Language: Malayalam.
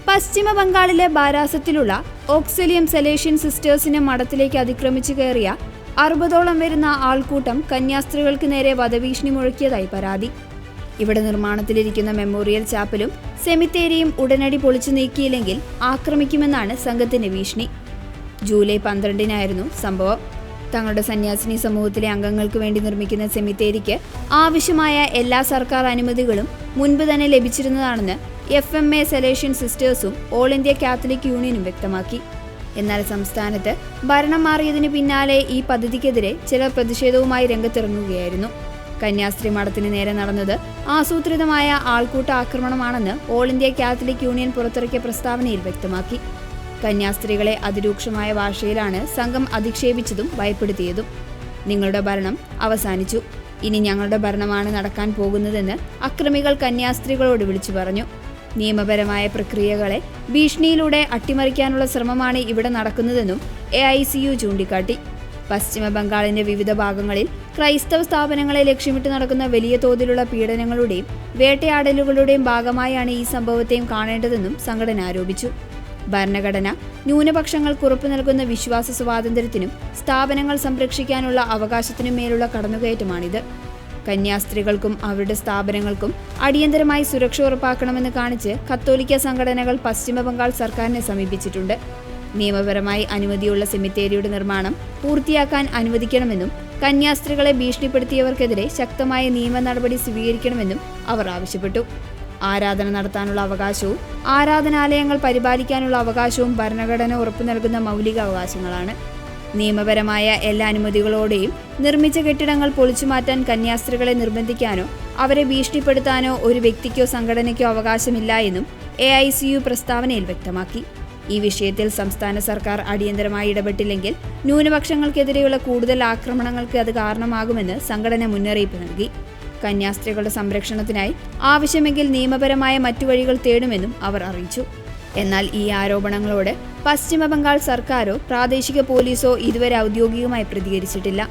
പശ്ചിമ ബംഗാളിലെ ബാരാസത്തിലുള്ള ഓക്സലിയം സെലേഷ്യൻ സിസ്റ്റേഴ്സിനെ മഠത്തിലേക്ക് അതിക്രമിച്ചു കയറിയ 60ഓളം വരുന്ന ആൾക്കൂട്ടം കന്യാസ്ത്രീകൾക്ക് നേരെ വധഭീഷണി മുഴക്കിയതായി പരാതി. ഇവിടെ നിർമ്മാണത്തിലിരിക്കുന്ന മെമ്മോറിയൽ ചാപ്പലും സെമിത്തേരിയും ഉടനടി പൊളിച്ചു നീക്കിയില്ലെങ്കിൽ ആക്രമിക്കുമെന്നാണ് സംഘത്തിന്റെ ഭീഷണി. ജൂലൈ 12-നായിരുന്നു സംഭവം. തങ്ങളുടെ സന്യാസിനി സമൂഹത്തിലെ അംഗങ്ങൾക്ക് വേണ്ടി നിർമ്മിക്കുന്ന സെമിത്തേരിക്ക് ആവശ്യമായ എല്ലാ സർക്കാർ അനുമതികളും മുൻപ് തന്നെ ലഭിച്ചിരുന്നതാണെന്ന് FMA സെലേഷ്യൻ സിസ്റ്റേഴ്സും ഓൾ ഇന്ത്യ കാത്തലിക് യൂണിയനും വ്യക്തമാക്കി. എന്നാൽ സംസ്ഥാനത്ത് ഭരണം മാറിയതിനു പിന്നാലെ ഈ പദ്ധതിക്കെതിരെ ചിലർ പ്രതിഷേധവുമായി രംഗത്തിറങ്ങുകയായിരുന്നു. കന്യാസ്ത്രീ മഠത്തിന് നേരെ നടന്നത് ആസൂത്രിതമായ ആൾക്കൂട്ട ആക്രമണമാണെന്ന് ഓൾ ഇന്ത്യ കാത്തലിക് യൂണിയൻ പുറത്തിറക്കിയ പ്രസ്താവനയിൽ വ്യക്തമാക്കി. കന്യാസ്ത്രീകളെ അതിരൂക്ഷമായ ഭാഷയിലാണ് സംഘം അധിക്ഷേപിച്ചതും ഭയപ്പെടുത്തിയതും. നിങ്ങളുടെ ഭരണം അവസാനിച്ചു, ഇനി ഞങ്ങളുടെ ഭരണമാണ് നടക്കാൻ പോകുന്നതെന്ന് അക്രമികൾ കന്യാസ്ത്രീകളോട് വിളിച്ചു പറഞ്ഞു. നിയമപരമായ പ്രക്രിയകളെ ഭീഷണിയിലൂടെ അട്ടിമറിക്കാനുള്ള ശ്രമമാണ് ഇവിടെ നടക്കുന്നതെന്നും AICU ചൂണ്ടിക്കാട്ടി. പശ്ചിമ ബംഗാളിന്റെ വിവിധ ഭാഗങ്ങളിൽ ക്രൈസ്തവ സ്ഥാപനങ്ങളെ ലക്ഷ്യമിട്ട് നടക്കുന്ന വലിയ തോതിലുള്ള പീഡനങ്ങളുടെയും വേട്ടയാടലുകളുടെയും ഭാഗമായാണ് ഈ സംഭവത്തെയും കാണേണ്ടതെന്നും സംഘടന ആരോപിച്ചു. ഭരണഘടന ന്യൂനപക്ഷങ്ങൾക്ക് ഉറപ്പു നൽകുന്ന വിശ്വാസ സ്വാതന്ത്ര്യത്തിനും സ്ഥാപനങ്ങൾ സംരക്ഷിക്കാനുള്ള അവകാശത്തിനും മേലുള്ള കടന്നുകയറ്റമാണിത്. കന്യാസ്ത്രീകൾക്കും അവരുടെ സ്ഥാപനങ്ങൾക്കും അടിയന്തരമായി സുരക്ഷ ഉറപ്പാക്കണമെന്ന് കാണിച്ച് കത്തോലിക്ക സംഘടനകൾ പശ്ചിമ ബംഗാൾ സർക്കാരിനെ സമീപിച്ചിട്ടുണ്ട്. നിയമപരമായി അനുമതിയുള്ള സെമിത്തേരിയുടെ നിർമ്മാണം പൂർത്തിയാക്കാൻ അനുവദിക്കണമെന്നും കന്യാസ്ത്രീകളെ ഭീഷണിപ്പെടുത്തിയവർക്കെതിരെ ശക്തമായ നിയമ നടപടി സ്വീകരിക്കണമെന്നും അവർ ആവശ്യപ്പെട്ടു. ആരാധന നടത്താനുള്ള അവകാശവും ആരാധനാലയങ്ങൾ പരിപാലിക്കാനുള്ള അവകാശവും ഭരണഘടന ഉറപ്പു നൽകുന്ന മൗലിക അവകാശങ്ങളാണ്. നിയമപരമായ എല്ലാ അനുമതികളോടെയും നിർമ്മിച്ച കെട്ടിടങ്ങൾ പൊളിച്ചുമാറ്റാൻ കന്യാസ്ത്രീകളെ നിർബന്ധിക്കാനോ അവരെ ഭീഷണിപ്പെടുത്താനോ ഒരു വ്യക്തിക്കോ സംഘടനയ്ക്കോ അവകാശമില്ല എന്നും AICU പ്രസ്താവനയിൽ വ്യക്തമാക്കി. ഈ വിഷയത്തിൽ സംസ്ഥാന സർക്കാർ അടിയന്തരമായി ഇടപെട്ടില്ലെങ്കിൽ ന്യൂനപക്ഷങ്ങൾക്കെതിരെയുള്ള കൂടുതൽ ആക്രമണങ്ങൾക്ക് അത് കാരണമാകുമെന്ന് സംഘടന മുന്നറിയിപ്പ് നൽകി. കന്യാസ്ത്രീകളുടെ സംരക്ഷണത്തിനായി ആവശ്യമെങ്കിൽ നിയമപരമായ മറ്റു വഴികൾ തേടുമെന്നും അവർ അറിയിച്ചു. എന്നാൽ ഈ ആരോപണങ്ങളോട് പശ്ചിമ ബംഗാൾ സർക്കാരോ പ്രാദേശിക പോലീസോ ഇതുവരെ ഔദ്യോഗികമായി പ്രതികരിച്ചിട്ടില്ല.